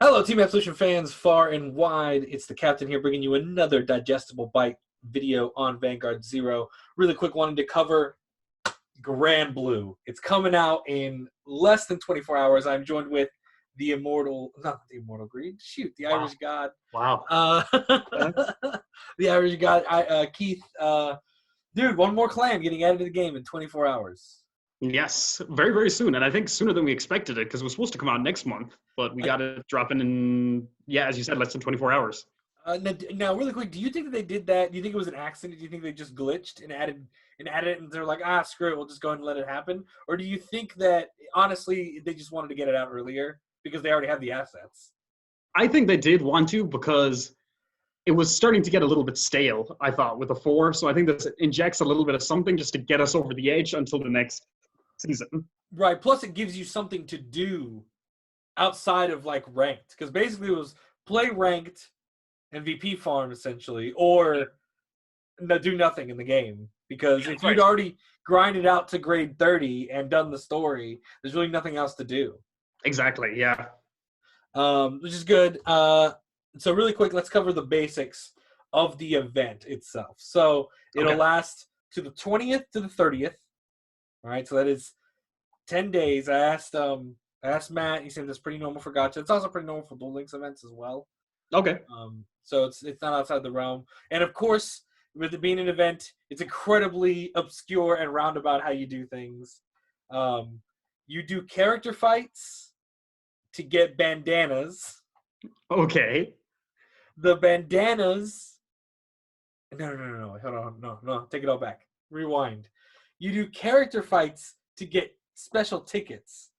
Hello, Team Absolution fans far and wide. It's the Captain here bringing you another digestible bite video on Vanguard Zero. Really quick, wanted to cover Granblue. It's coming out in less than 24 hours. I'm joined with the Greed. Shoot, the Wow. Irish God. Wow. The Irish God, Keith. Dude, one more clan getting added to the game in 24 hours. Yes, very, very soon. And I think sooner than we expected it because it was supposed to come out next month, but we got it dropping in, as you said, less than 24 hours. Now, really quick, do you think that they did that? Do you think it was an accident? Do you think they just glitched and added it, and they're like, screw it, we'll just go ahead and let it happen? Or do you think that honestly they just wanted to get it out earlier because they already have the assets? I think they did want to because it was starting to get a little bit stale, I thought, with the 4. So I think this injects a little bit of something just to get us over the edge until the next season. Right. Plus, it gives you something to do outside of like ranked, because basically it was play ranked MVP farm essentially, or do nothing in the game. Because if you'd already grinded out to grade 30 and done the story, there's really nothing else to do. Exactly. Yeah. Which is good. So really quick, let's cover the basics of the event itself. So it'll last to the 20th to the 30th. All right, so that is 10 days. I asked Matt. He said that's pretty normal for Gacha. It's also pretty normal for Duel Links events as well. Okay. So it's not outside the realm. And of course, with it being an event, it's incredibly obscure and roundabout how you do things. You do character fights to get bandanas. Okay. The bandanas. No. Hold on. No. Take it all back. Rewind. You do character fights to get special tickets,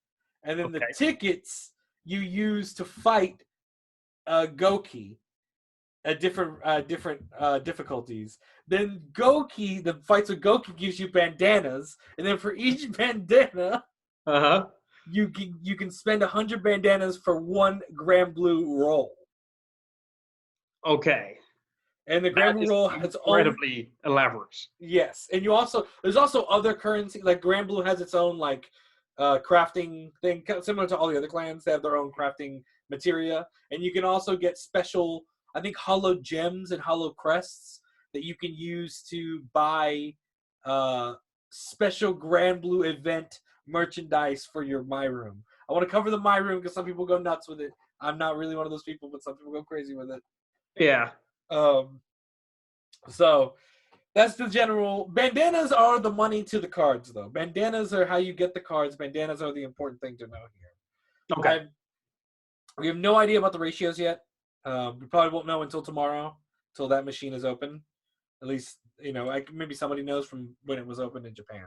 and then the tickets you use to fight Goki at different difficulties. Then Goki, the fights with Goki gives you bandanas, and then for each bandana, you can spend 100 bandanas for one Granblue roll. Okay. And the Granblue roll has incredibly elaborate. Yes, and there's also other currency, like Granblue has its own like crafting thing, similar to all the other clans. They have their own crafting materia, and you can also get special, I think, hollow gems and hollow crests that you can use to buy special Granblue event merchandise for your My Room. I want to cover the My Room because some people go nuts with it. I'm not really one of those people, but some people go crazy with it. Yeah. So that's the general. Bandanas are the money to the cards, though. Bandanas are how you get the cards. Bandanas are the important thing to know here. Okay. We have no idea about the ratios yet. We probably won't know until tomorrow, until that machine is open. At least, maybe somebody knows from when it was open in Japan.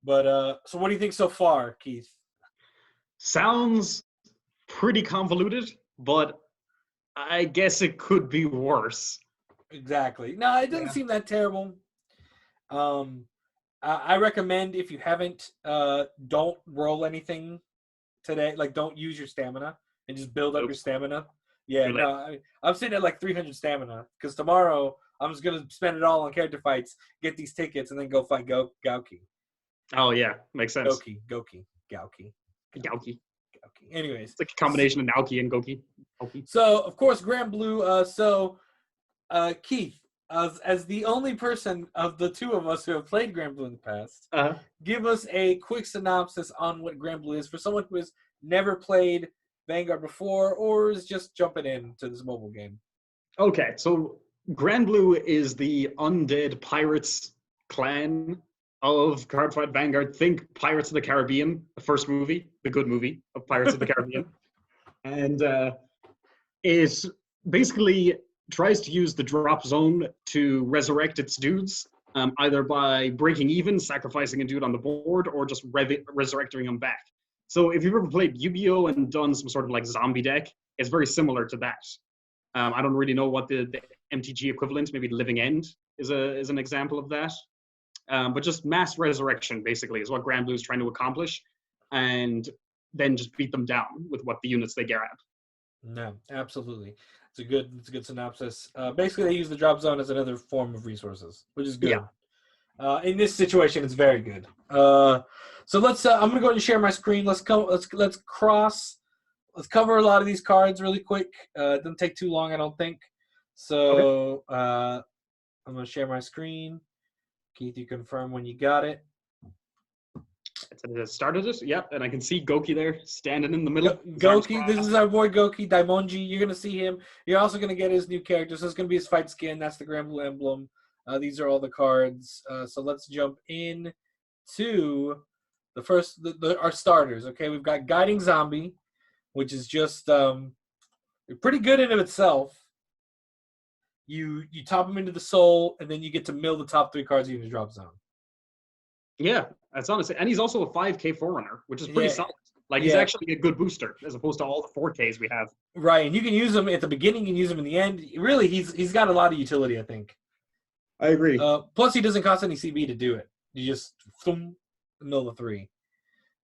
But so what do you think so far, Keith? Sounds pretty convoluted, but I guess it could be worse. Exactly. No, it doesn't seem that terrible. I recommend, if you haven't, don't roll anything today. Like, don't use your stamina and just build up your stamina. Yeah, no, I'm sitting at like 300 stamina because tomorrow I'm just gonna spend it all on character fights, get these tickets, and then go fight Gauki. Oh yeah, makes sense. Gauki. Anyways, Anyways, it's like a combination of Naoki and Goki. So of course, Granblue. Keith, as the only person of the two of us who have played Granblue in the past, give us a quick synopsis on what Granblue is for someone who has never played Vanguard before or is just jumping into this mobile game. Okay, so Granblue is the undead pirates clan of Cardfight Vanguard. Think Pirates of the Caribbean, the first movie, the good movie of Pirates of the Caribbean. And it basically tries to use the drop zone to resurrect its dudes, either by breaking even, sacrificing a dude on the board, or just resurrecting them back. So if you've ever played Yu-Gi-Oh! And done some sort of like zombie deck, it's very similar to that. I don't really know what the MTG equivalent, maybe Living End, is an example of that. But just mass resurrection, basically, is what Granblue is trying to accomplish, and then just beat them down with what the units they grab. No, absolutely. It's a good synopsis. Basically, they use the drop zone as another form of resources, which is good. Yeah. In this situation, it's very good. So let's. I'm gonna go ahead and share my screen. Let's cross let's cover a lot of these cards really quick. It doesn't take too long, I don't think. Okay. So I'm gonna share my screen. Keith, you confirm when you got it. It started it. Yep, and I can see Goki there standing in the middle. Goki, this is our boy Goki Daimonji. You're gonna see him. You're also gonna get his new character. So it's gonna be his fight skin. That's the Granblue emblem. These are all the cards. So let's jump in to the first our starters. Okay, we've got Guiding Zombie, which is just pretty good in of itself. You top him into the soul, and then you get to mill the top 3 cards in the drop zone. Yeah, that's honestly, and he's also a 5K forerunner, which is pretty solid. Like he's actually a good booster as opposed to all the 4Ks we have. Right, and you can use him at the beginning, you can use him in the end. Really, he's got a lot of utility, I think. I agree. Plus, he doesn't cost any CB to do it. You just mill the 3.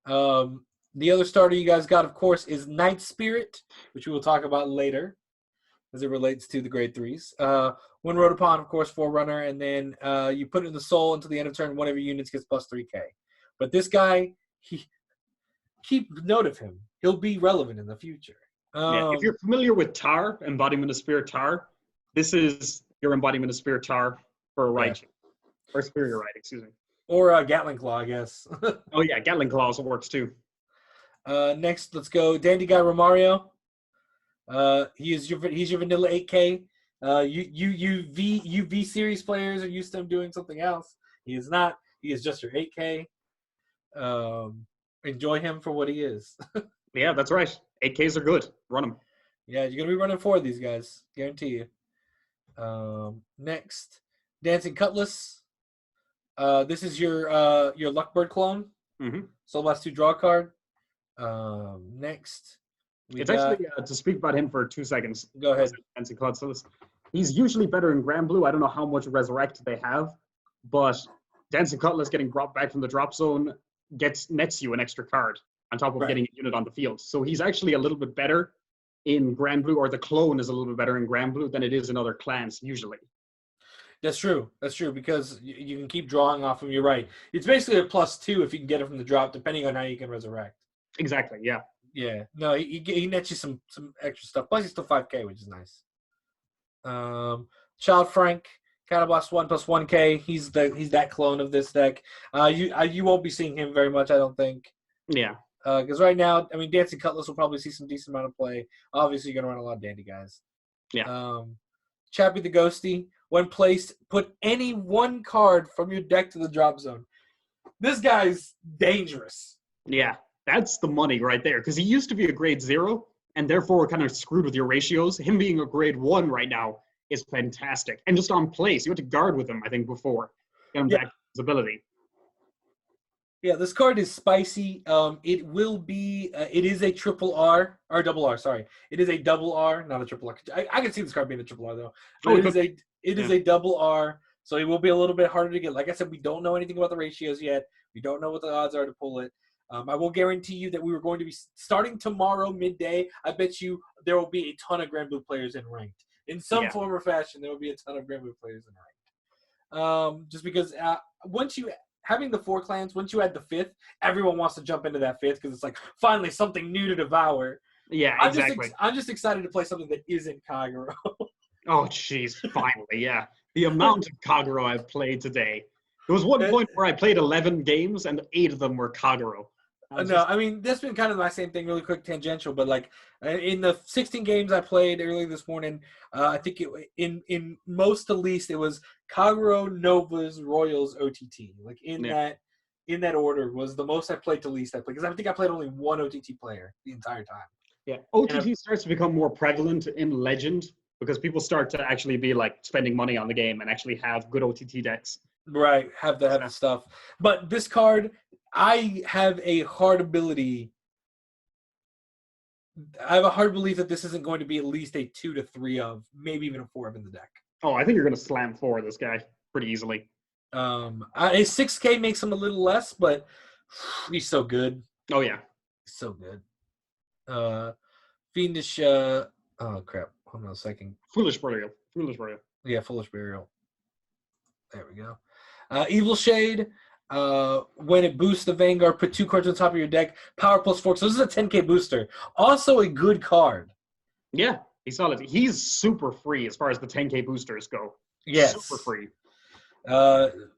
The other starter you guys got, of course, is Night Spirit, which we will talk about later as it relates to the grade 3s. When wrote upon, of course, Forerunner, and then you put it in the soul until the end of turn. One of your units gets plus 3K. But this guy, keep note of him. He'll be relevant in the future. If you're familiar with Tar, Embodiment of Spirit Tar, this is your Embodiment of Spirit Tar for right. Or Superior Right, excuse me. Or Gatling Claw, I guess. Oh, yeah, Gatling Claw also works too. Next, let's go Dandy Guy Romario. He's your vanilla 8K. UV series players are used to him doing something else. He is not. He is just your 8K. Enjoy him for what he is. Yeah, that's right. 8Ks are good. Run them. Yeah, you're gonna be running 4 of these guys, guarantee you. Next, Dancing Cutlass. This is your Luckbird clone. Mm-hmm. Soul Blast 2 draw card. Next, actually to speak about him for 2 seconds. Go ahead. Dancing Cutlass. He's usually better in Granblue. I don't know how much Resurrect they have, but Dancing Cutlass getting brought back from the drop zone nets you an extra card on top of getting a unit on the field. So he's actually a little bit better in Granblue, or the clone is a little bit better in Granblue than it is in other clans usually. That's true. That's true, because you can keep drawing off him. You're right. It's basically a +2 if you can get it from the drop, depending on how you can resurrect. Exactly. Yeah. Yeah. No, he nets you some extra stuff. Plus, he's still 5K, which is nice. Child Frank, Counterblast 1 plus 1K. He's that clone of this deck. You won't be seeing him very much, I don't think. Yeah. Because right now, I mean, Dancing Cutlass will probably see some decent amount of play. Obviously, you're gonna run a lot of Dandy guys. Yeah. Chappie the Ghosty. When placed, put any 1 card from your deck to the drop zone. This guy's dangerous. Yeah, that's the money right there. Because he used to be a grade 0, and therefore kind of screwed with your ratios. Him being a grade 1 right now is fantastic. And just on place, you had to guard with him, I think, before. Get him back to his ability. Yeah, this card is spicy. It will be. It is a triple R or double R. Sorry, it is a double R, not a triple R. I can see this card being a triple R though. But it is a double R, so it will be a little bit harder to get. Like I said, we don't know anything about the ratios yet. We don't know what the odds are to pull it. I will guarantee you that we were going to be starting tomorrow midday. I bet you there will be a ton of Granblue players in ranked in some form or fashion. There will be a ton of Granblue players in ranked. Just because once you having the 4 clans, once you add the 5th, everyone wants to jump into that 5th because it's like finally something new to devour. Yeah, exactly. I'm just excited to play something that isn't Kagero. Oh, jeez, finally, yeah. The amount of Kagero I've played today. There was one point where I played 11 games and 8 of them were Kagero. I mean, that's been kind of my same thing, really quick, tangential, but like in the 16 games I played earlier this morning, I think in most to least it was Kagero, Novas, Royals, OTT. Like in that order was the most I played to least I played, because I think I played only 1 OTT player the entire time. Yeah, OTT starts to become more prevalent in Legend because people start to actually be like spending money on the game and actually have good OTT decks. Right, have the stuff. But this card, I have a hard belief that this isn't going to be at least a 2 to 3 of, maybe even a 4 of in the deck. Oh, I think you're going to slam 4 of this guy pretty easily. His 6K makes him a little less, but he's so good. Oh, yeah. He's so good. Fiendish, oh, crap. Hold on a second. Foolish Burial. Yeah, Foolish Burial. There we go. Evil Shade. When it boosts the Vanguard, put 2 cards on top of your deck. Power +4. So this is a 10k booster. Also a good card. Yeah, he's solid. He's super free as far as the 10k boosters go. Yes. Super free.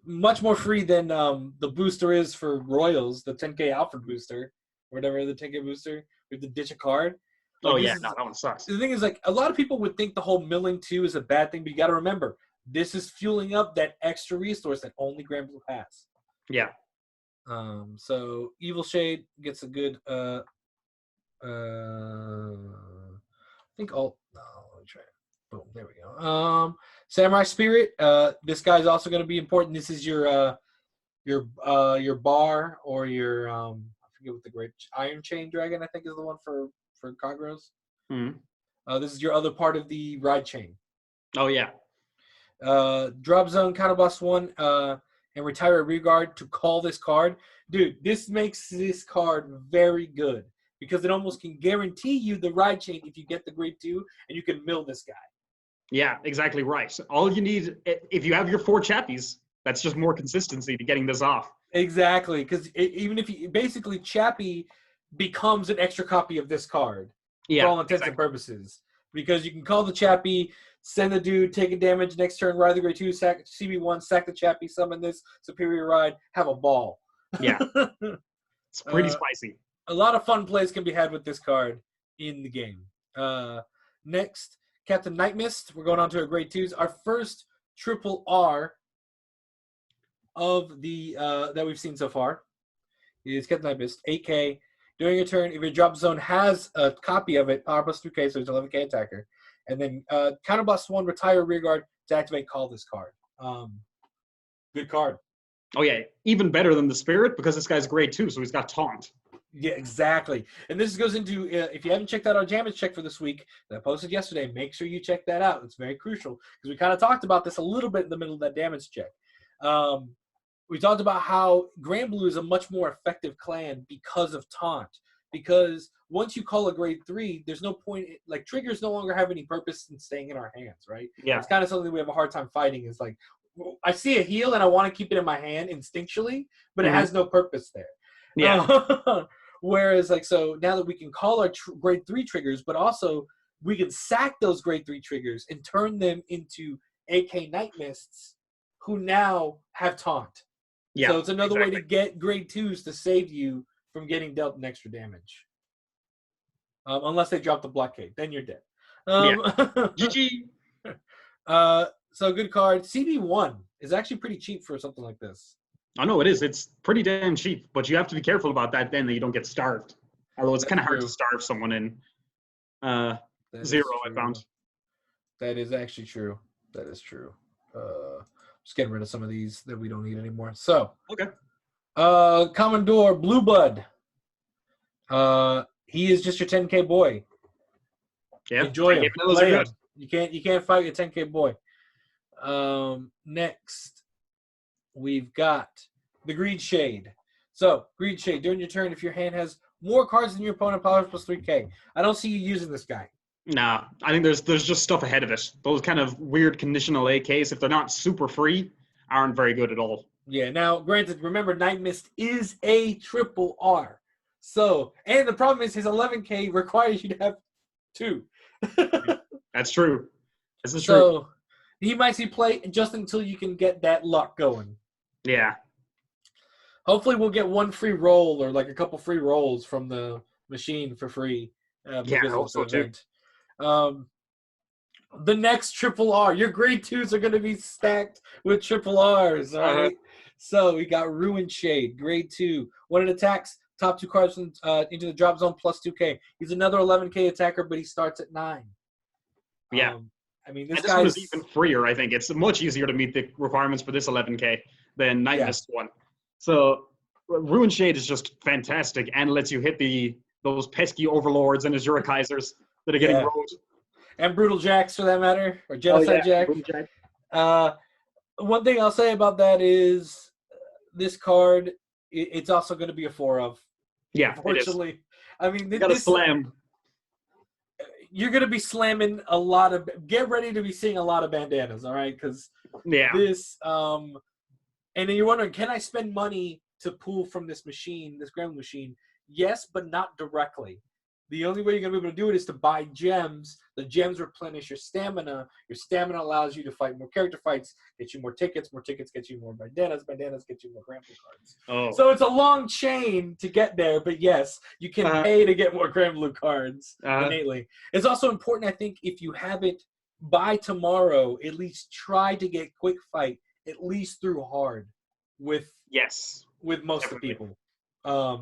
Much more free than the booster is for Royals, the 10k Alfred booster, or whatever the 10k booster. We have to ditch a card. Like, that one sucks. The thing is, like, a lot of people would think the whole milling 2 is a bad thing, but you got to remember, this is fueling up that extra resource that only Granblue has. Yeah. So Evil Shade gets a good I think all let me try it. Boom, there we go. Samurai Spirit, this guy's also going to be important. This is your bar or your I forget what the great Iron Chain Dragon I think is the one for Kagros. Mm-hmm. This is your other part of the ride chain. Oh yeah. Drop zone, counterblast 1, and retire a rearguard to call this card. Dude, this makes this card very good because it almost can guarantee you the ride chain if you get the grade 2, and you can mill this guy. Yeah, exactly right. All you need, if you have your 4 Chappies, that's just more consistency to getting this off. Exactly, because even if you basically Chappie becomes an extra copy of this card for all intents and purposes, because you can call the Chappie, send the dude, take a damage next turn, ride the grade 2, sack CB1, sack the Chappie, summon this superior ride, have a ball. Yeah, it's pretty spicy. A lot of fun plays can be had with this card in the game. Next, Captain Nightmist. We're going on to our grade 2s. Our first triple R of the that we've seen so far is Captain Nightmist, 8k. During your turn, if your drop zone has a copy of it, power +2k, so it's 11k attacker. And then counterblast 1, retire rearguard to activate, call this card. Good card. Oh yeah, even better than the Spirit because this guy's grade 2, so he's got Taunt. Yeah, exactly. And this goes into, if you haven't checked out our damage check for this week that I posted yesterday, make sure you check that out. It's very crucial because we kind of talked about this a little bit in the middle of that damage check. We talked about how Granblue is a much more effective clan because of Taunt. Because once you call a grade 3, there's no point, like triggers no longer have any purpose in staying in our hands, right? Yeah. It's kind of something we have a hard time fighting. It's like, I see a heal and I want to keep it in my hand instinctually, but it has no purpose there. Yeah. Whereas, like, so now that we can call our grade 3 triggers, but also we can sack those grade 3 triggers and turn them into AK Nightmists who now have Taunt. Yeah, so it's another way to get grade 2s to save you from getting dealt an extra damage. Unless they drop the blockade, then you're dead. GG. So good card. CB1 is actually pretty cheap for something like this. I know it is. It's pretty damn cheap, but you have to be careful about that then that you don't get starved. Although it's kind of hard to starve someone in Zero, I found. That is actually true. That is true. Just getting rid of some of these that we don't need anymore. So, okay. Commodore Blue Bud. He is just your 10k boy. Yeah, enjoy him. Play him. You can't fight your 10k boy. Next, we've got the Greed Shade. So, Greed Shade, during your turn, if your hand has more cards than your opponent, power +3k. I don't see you using this guy. Nah, I think there's just stuff ahead of it. Those kind of weird conditional AKs, if they're not super free, aren't very good at all. Yeah, now, granted, remember, Nightmist is a triple R. So, and the problem is his 11k requires you to have 2. That's true. This is so, true. He might see play just until you can get that luck going. Yeah. Hopefully we'll get one free roll or like a couple free rolls from the machine for free. Yeah, I hope so too. The next triple R. Your grade 2s are going to be stacked with triple Rs, all right? So we got Ruin Shade, grade 2. When it attacks, top 2 cards into the drop zone +2k. He's another 11k attacker, but he starts at 9. Yeah. I mean, this one is even freer, I think. It's much easier to meet the requirements for this 11k than Nightmist one. So Ruin Shade is just fantastic and lets you hit those pesky overlords and Azura Kaisers that are getting rolled. And Brutal Jacks, for that matter, or Genocide Jack. One thing I'll say about that is this card, it's also going to be a 4 of. Yeah, unfortunately. I mean, you got to slam. You're going to be slamming a lot of – get ready to be seeing a lot of bandanas, all right? Because this And then you're wondering, can I spend money to pull from this machine, this Granblue machine? Yes, but not directly. The only way you're going to be able to do it is to buy gems. The gems replenish your stamina. Your stamina allows you to fight more character fights, get you more tickets get you more bandanas get you more Granblue cards. Oh. So it's a long chain to get there, but yes, you can pay to get more Granblue cards innately. It's also important, I think, if you have it by tomorrow, at least try to get Quick Fight at least through hard with most of the people.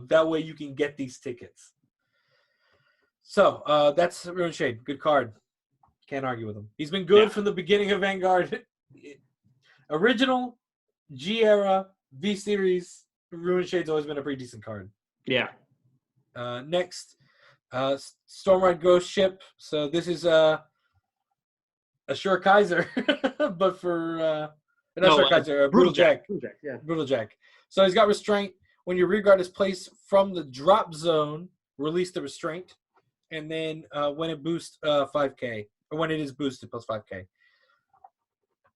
That way you can get these tickets. So that's Ruin Shade. Good card. Can't argue with him. He's been good from the beginning of Vanguard. Original, G-Era, V-Series, Ruin Shade's always been a pretty decent card. Yeah. Next, Stormride Ghost Ship. So this is a Sure Kaiser, but for... not Sure Kaiser, Brutal Jack. Brutal Jack. So he's got Restraint. When your rear guard is placed from the drop zone, release the Restraint. And then when it boosts 5K, or when it is boosted plus 5K.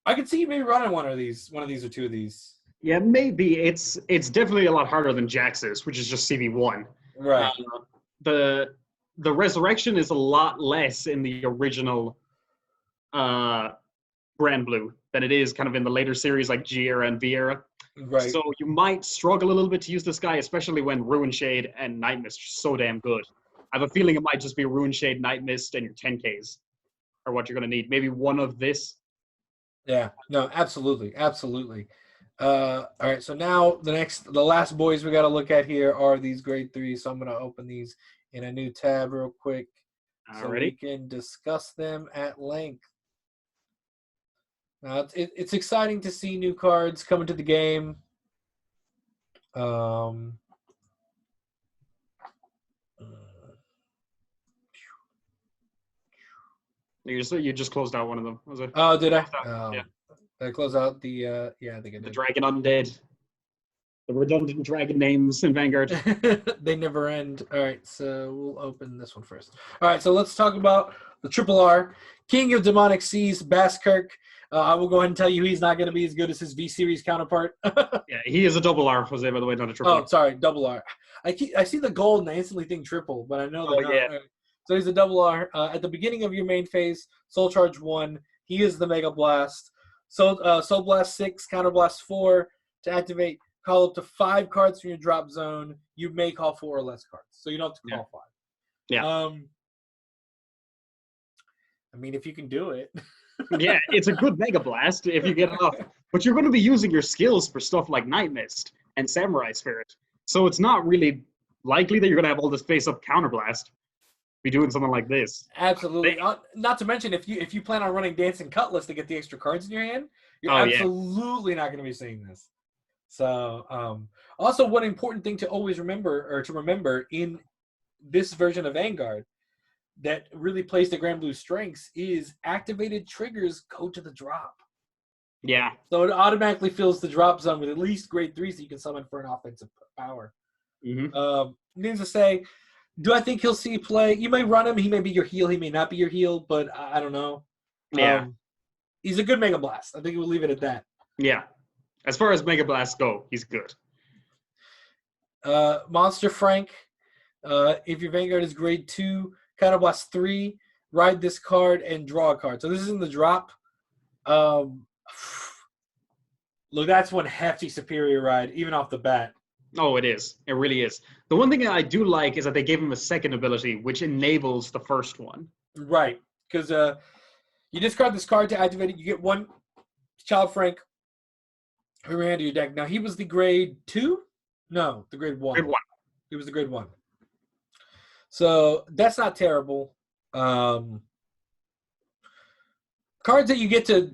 I could see you maybe running one of these or two of these. Yeah, maybe. It's definitely a lot harder than Jax's, which is just CV1. Right. The resurrection is a lot less in the original Granblue than it is kind of in the later series like G-Era and V-Era. Right. So you might struggle a little bit to use this guy, especially when Ruin Shade and Night Mist are so damn good. I have a feeling it might just be Ruin Shade, Night Mist, and your 10Ks are what you're going to need. Maybe one of this. Yeah, no, absolutely. All right, so now the last boys we got to look at here are these grade 3s. So I'm going to open these in a new tab real quick so we can discuss them at length. Now, it's exciting to see new cards come into the game. You just closed out one of them, was it? Oh, did I? Yeah. Did I close out the? I think I did. The Dragon Undead. The redundant dragon names in Vanguard. They never end. All right, so we'll open this one first. All right, so let's talk about the Triple R. King of Demonic Seas, Baskirk. I will go ahead and tell you he's not going to be as good as his V-Series counterpart. Yeah, he is a double R, Jose, by the way, not a triple R. Oh, sorry, double R. I see the gold and I instantly think triple, but I know that. Yeah. So he's a double R. At the beginning of your main phase, Soul Charge 1, he is the Mega Blast. Soul Blast 6, Counter Blast 4. To activate, call up to 5 cards from your drop zone. You may call 4 or less cards. So you don't have to call 5. Yeah. I mean, if you can do it. Yeah, it's a good Mega Blast if you get it off. But you're going to be using your skills for stuff like Night Mist and Samurai Spirit. So it's not really likely that you're going to have all this face-up Counter Blast. Be doing something like this. Absolutely. Not to mention, if you plan on running Dancing Cutlass to get the extra cards in your hand, you're absolutely not going to be seeing this. So, also one important thing to always remember in this version of Vanguard that really plays to Granblue's strengths is activated triggers go to the drop. Yeah. So it automatically fills the drop zone with at least grade 3 so you can summon for an offensive power. Mm-hmm. Needless to say, do I think he'll see play? You may run him. He may be your heal. He may not be your heal, but I don't know. Yeah. He's a good Mega Blast. I think we'll leave it at that. Yeah. As far as Mega Blasts go, he's good. Monster Frank. If your Vanguard is grade 2, Counter Blast 3, ride this card and draw a card. So this is in the drop. Look, that's one hefty superior ride, even off the bat. Oh, it is. It really is. The one thing that I do like is that they gave him a second ability, which enables the first one. Right. Because you discard this card to activate it. You get 1 Child Frank from your hand to your deck. Now, he was the grade 2? No, the grade 1. Grade 1. He was the grade 1. So that's not terrible. Cards that you get to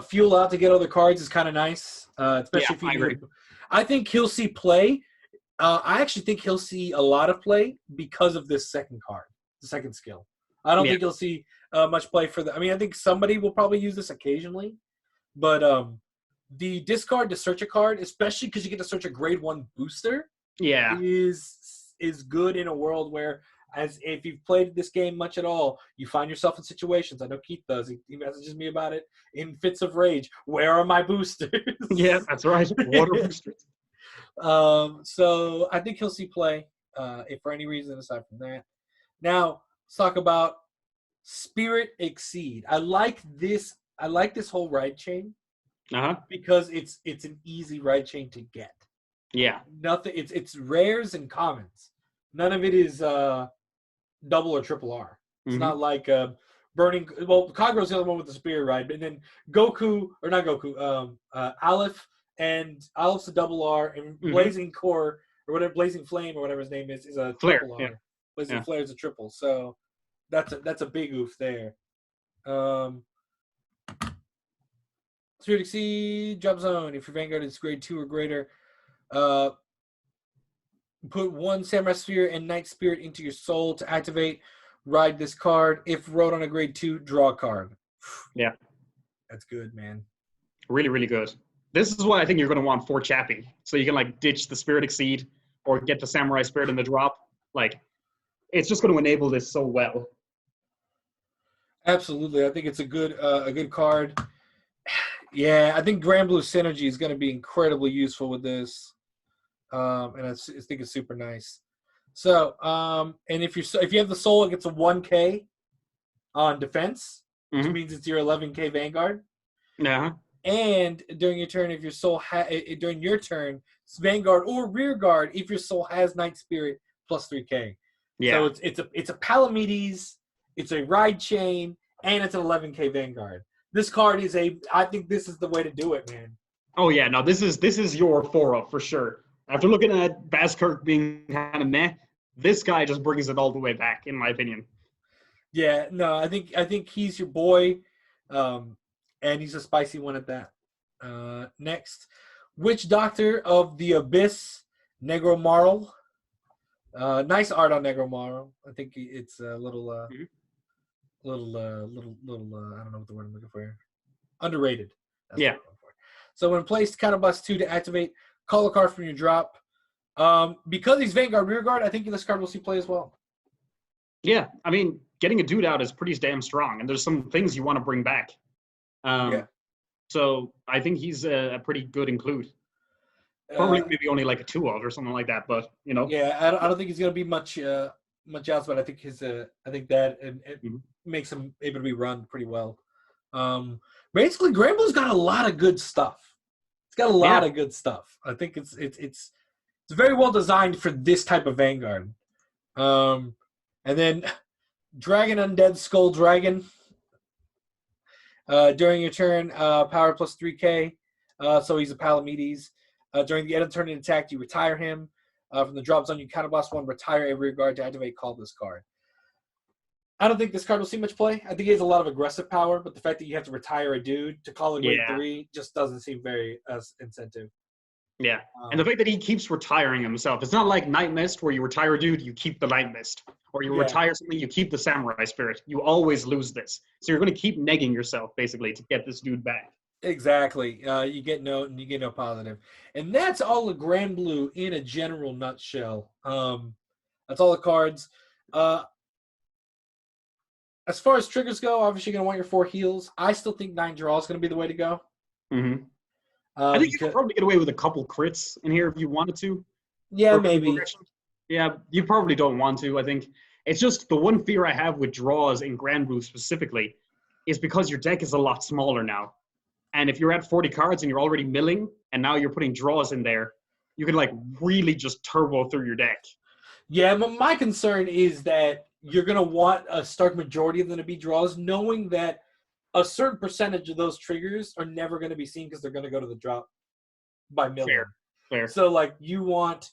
fuel out to get other cards is kind of nice, especially if you. I think he'll see play. I actually think he'll see a lot of play because of this second card, the second skill. I don't think he'll see much play for the. I mean, I think somebody will probably use this occasionally, but the discard to search a card, especially because you get to search a grade 1 booster, is good in a world where as if you've played this game much at all, you find yourself in situations. I know Keith does. He messages me about it in fits of rage. Where are my boosters? Yeah, that's right. Water boosters. So I think he'll see play, if for any reason aside from that. Now let's talk about Spirit Exceed. I like this whole ride chain because it's an easy ride chain to get. Yeah. Nothing. It's rares and commons. None of it is double or triple R. It's not like Burning. Well, Kagro's the other one with the Spirit ride, but then Goku or not Goku. Aleph and Aleph's a double R, and Blazing Core or whatever, Blazing Flame or whatever his name is a triple R. Yeah. Blazing Flare is a triple. So that's a big oof there. Spirit Exceed, Drop Zone. If your Vanguard is grade 2 or greater, put 1 Samurai Sphere and Night Spirit into your soul to activate. Ride this card. If wrote on a grade 2, draw a card. Yeah. That's good, man. Really, really good. This is what I think you're going to want for Chappie. So you can like ditch the Spirit Exceed or get the Samurai Spirit in the drop. Like, it's just going to enable this so well. Absolutely. I think it's a good card. Yeah, I think Granblue Synergy is going to be incredibly useful with this. And I think it's super nice. So, and if you have the soul, it gets a 1K on defense, which means it's your 11K Vanguard. Yeah. And during your turn, if your soul during your turn, it's Vanguard or Rear Guard, if your soul has Night Spirit plus 3K. Yeah. So it's a Palamedes, it's a ride chain, and it's an 11K Vanguard. This card I think this is the way to do it, man. Oh yeah, no, this is your 4-up for sure. After looking at Bazkirk being kind of meh, this guy just brings it all the way back, in my opinion. Yeah, no, I think he's your boy, and he's a spicy one at that. Next, Witch Doctor of the Abyss, Negro Marl. Nice art on Negro Marl. I think it's a little, I don't know what the word I'm looking for here. Underrated. That's what I'm looking for. So when placed, counterblast 2 to activate. Call a card from your drop. Because he's Vanguard Rearguard, I think this card will see play as well. Yeah, I mean, getting a dude out is pretty damn strong, and there's some things you want to bring back. So I think he's a pretty good include. Probably maybe only like a 2-of or something like that, but you know. Yeah, I don't think he's gonna be much else, but I think that makes him able to be run pretty well. Basically, Granblue's got a lot of good stuff. It's got a lot of good stuff. I think it's very well designed for this type of Vanguard. And then Dragon Undead Skull Dragon. During your turn, power plus 3K. So he's a Palamedes. During the end of the turn in attack, you retire him. From the drop zone, you counterblast 1, retire a rear guard to activate, call this card. I don't think this card will see much play. I think he has a lot of aggressive power, but the fact that you have to retire a dude to call a grade 3 just doesn't seem very incentive. Yeah, and the fact that he keeps retiring himself. It's not like Night Mist where you retire a dude, you keep the Night Mist. Or you retire something, you keep the Samurai Spirit. You always lose this. So you're going to keep negging yourself, basically, to get this dude back. Exactly. You get no positive. And that's all of Granblue in a general nutshell. That's all the cards. As far as triggers go, obviously you're going to want your 4 heals. I still think 9 draw is going to be the way to go. I think you could probably get away with a couple crits in here if you wanted to. Yeah, maybe. Yeah, you probably don't want to, I think. It's just the one fear I have with draws in Granblue specifically is because your deck is a lot smaller now. And if you're at 40 cards and you're already milling, and now you're putting draws in there, you can like really just turbo through your deck. Yeah, but my concern is that you're going to want a stark majority of them to be draws, knowing that a certain percentage of those triggers are never going to be seen because they're going to go to the drop by milling. Fair. So like you want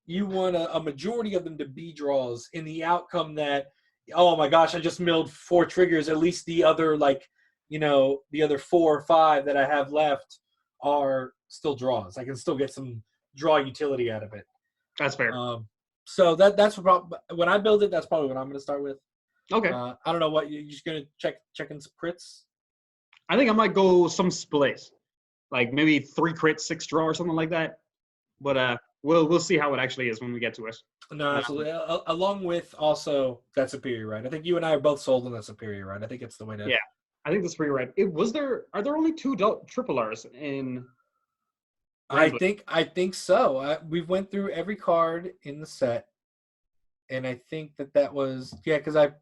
a majority of them to be draws in the outcome that, oh my gosh, I just milled 4 triggers. At least the other the other 4 or 5 that I have left are still draws. I can still get some draw utility out of it. That's fair. So that's when I build it. That's probably what I'm going to start with. Okay. I don't know what you're just going to check in some crits. I think I might go some split, like maybe 3 crits, 6 draw or something like that. But we'll see how it actually is when we get to it. No, absolutely. Along with also that superior ride. I think you and I are both sold on that superior ride. I think it's the way to. Yeah, I think that's pretty right. Are there only two triple R's in? Granblue? I think so. We've went through every card in the set, and I think that was because I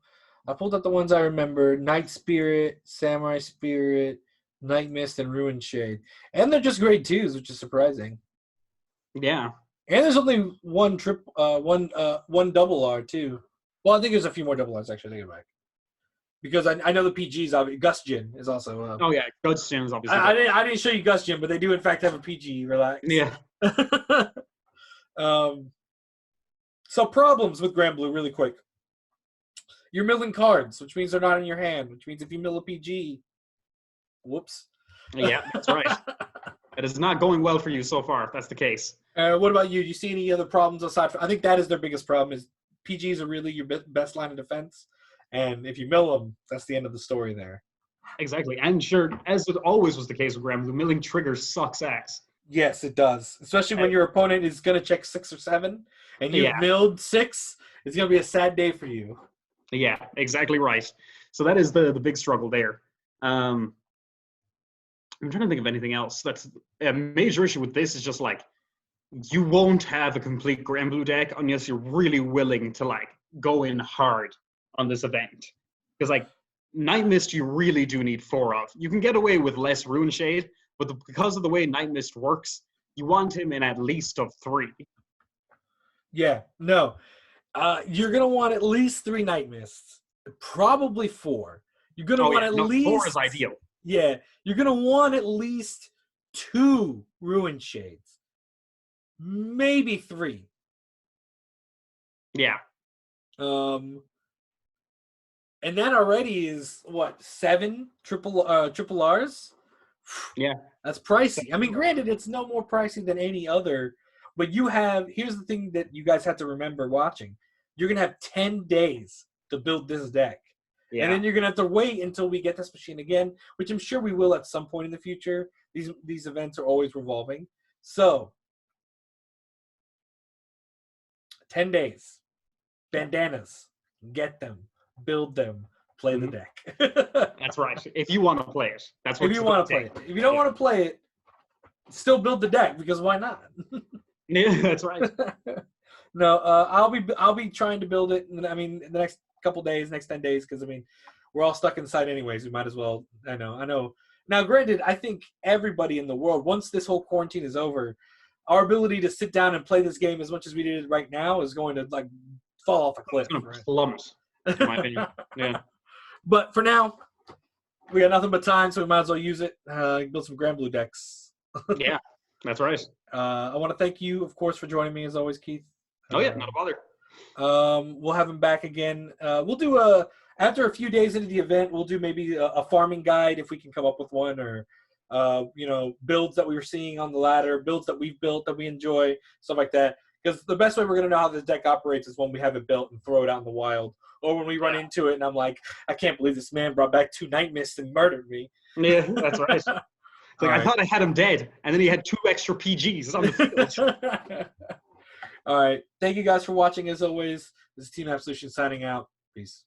pulled up the ones I remember: Night Spirit, Samurai Spirit, Night Mist, and Ruin Shade, and they're just grade 2s, which is surprising. Yeah. And there's only one double R too. Well, I think there's a few more double R's actually. Thinking back, because I know the PGs. Gus Jin is also. Oh yeah, Gus Jin is obviously. I didn't show you Gus Jin, but they do in fact have a PG. Relax. Yeah. So problems with Granblue, really quick. You're milling cards, which means they're not in your hand. Which means if you mill a PG, whoops. Yeah, that's right. It is not going well for you so far. If that's the case. What about you? Do you see any other problems aside from? I think that is their biggest problem. Is PGs are really your best line of defense, and if you mill them, that's the end of the story there. Exactly, and sure, as it always was the case with Granblue, milling triggers sucks ass. Yes, it does. Especially when your opponent is going to check 6 or 7, and you've milled 6. It's going to be a sad day for you. Yeah, exactly right. So that is the big struggle there. I'm trying to think of anything else. That's a major issue with this. Is just like, you won't have a complete Granblue deck unless you're really willing to like go in hard on this event. Because like Night Mist, you really do need 4 of. You can get away with less Ruin Shade, but because of the way Night Mist works, you want him in at least of 3. Yeah, no. You're going to want at least 3 Night Mists. Probably 4. You're going to want at least... 4 is ideal. Yeah, you're going to want at least 2 Ruin Shades. Maybe 3. Yeah. And that already is, what, 7 triple Rs? Yeah. That's pricey. I mean, granted, it's no more pricey than any other, but here's the thing that you guys have to remember watching. You're going to have 10 days to build this deck. Yeah. And then you're going to have to wait until we get this machine again, which I'm sure we will at some point in the future. These events are always revolving. So, 10 days. Bandanas. Get them. Build them. Play the deck. That's right. If you want to play it. That's what if you want to play it. If you don't want to play it, still build the deck, because why not? Yeah, that's right. No, I'll be trying to build it. I mean, in the next couple days, next 10 days, because I mean, we're all stuck inside anyways. We might as well. I know. Now, granted, I think everybody in the world, once this whole quarantine is over, our ability to sit down and play this game as much as we did right now is going to like fall off a cliff. It's going to plummet, in my opinion. Yeah. But for now, we got nothing but time, so we might as well use it. Build some Granblue decks. Yeah, that's right. I want to thank you, of course, for joining me as always, Keith. Oh yeah, not a bother. We'll have him back again. We'll do after a few days into the event, we'll do maybe a farming guide if we can come up with one, or builds that we were seeing on the ladder, builds that we've built that we enjoy, stuff like that. Because the best way we're going to know how this deck operates is when we have it built and throw it out in the wild, or when we run into it and I'm like, I can't believe this man brought back 2 Night Mists and murdered me. Yeah, that's right. I thought I had him dead, and then he had 2 extra PGs on the field. All right. Thank you guys for watching, as always. This is Team Absolution signing out. Peace.